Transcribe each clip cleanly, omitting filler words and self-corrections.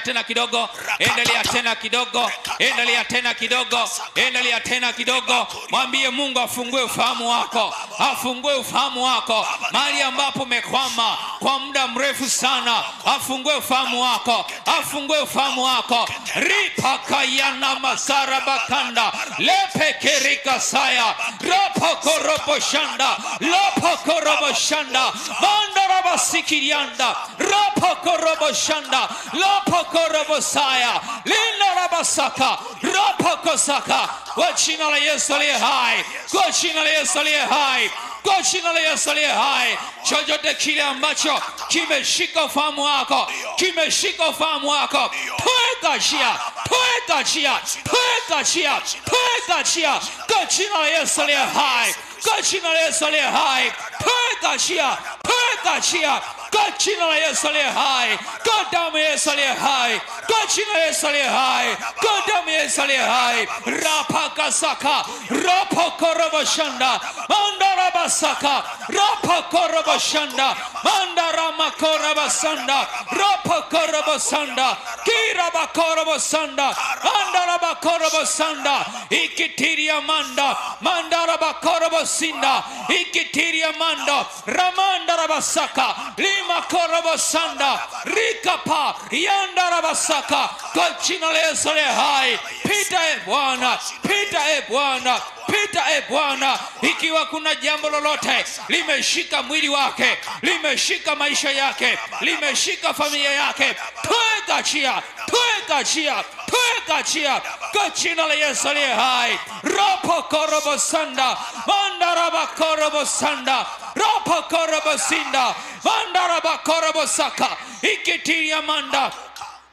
endelea tena kidogo, endelea tena kidogo, endelea tena kidogo, endelea tena kidogo. Mwambie Mungu afungue ufahamu wako, afungue ufahamu wako mahali ambapo umekwama kwa muda mrefu sana. Afungue ufahamu wako, afungue ufahamu wako. Ripakayana masarabakanda lepekerika saya rapokoroboshanda lapokoroboshanda mandarabasikirianda rapokoroboshanda lapokorobosaya linarabasaka rapokosaka. Kwa jina la Yesu aliye hai, kwa jina la Yesu aliye hai, kwa jina la Yesu aliye hai, chochote kile ambacho kimeshika ufahamu wako, kimeshika ufahamu wako, toeka njia, toeka njia, toeka njia, toeka njia. Kwa jina la Yesu aliye hai, kwa jina la Yesu aliye hai, toeka njia, toeka njia. Kwa jina la Yesu aliye hai, kwa damu ya Yesu aliye hai, kwa jina la Yesu aliye hai, kwa damu ya Yesu aliye hai. Rapakasaka rapokoroboshanda mandarabasaka rapokoroboshanda mandaramakorobasanda rapokorobosanda kirabakorobosanda mandarabakorobosanda ikitiria manda mandarabakorobosanda ikitiria manda ramandarabasaka limakorobosanda rikapa yandarabasaka. Kwa jina la Yesu aliye hai, pita e Bwana, pita e Bwana, pita e Bwana. Ikiwa kuna jambo lolote limeshika mwili wake, limeshika maisha yake, limeshika familia yake, toeka njia, toeka njia, toeka njia. Kwa jina la Yesu aliye hai, rapokorobosanda mandarabakorobosanda rapokorobosinda mandarabakorobosaka ikitiria manda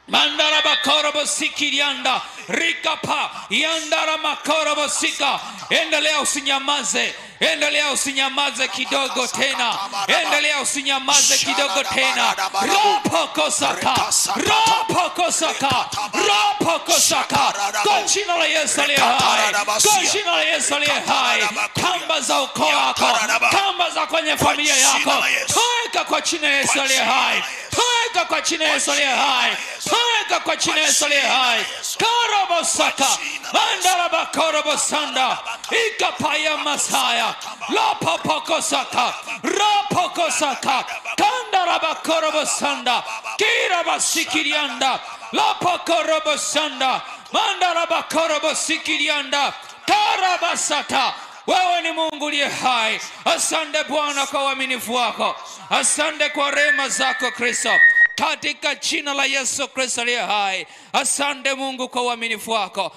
mandarabakorobosikianda rikapa yandaramakorobosika. Endelea, usinyamaze, endelea, usinyamaze kidogo tena, endelea, usinyamaze kidogo tena. Rapokosaka rapokosaka rapokosaka. Kwa jina la Yesu aliye hai, kwa jina la Yesu aliye hai, kamba za ukoo wako, kamba za kwenye familia yako, toeka kwa jina la Yesu aliye hai, toeka kwa jina la Yesu aliye hai, toeka kwa jina la Yesu aliye hai. Karabosaka mandarabakorobosanda ikapaya masaya lapopokosaka rapokosaka kandarabakorobosanda kirabasikirianda lapokorobosanda mandarabakorobosikianda karabasata. Wewe ni Mungu uliye hai. Asante Bwana kwa uaminifu wako, asante kwa rehema zako Kristo, katika jina la Yesu Kristo aliye hai. Asante Mungu kwa uaminifu wako.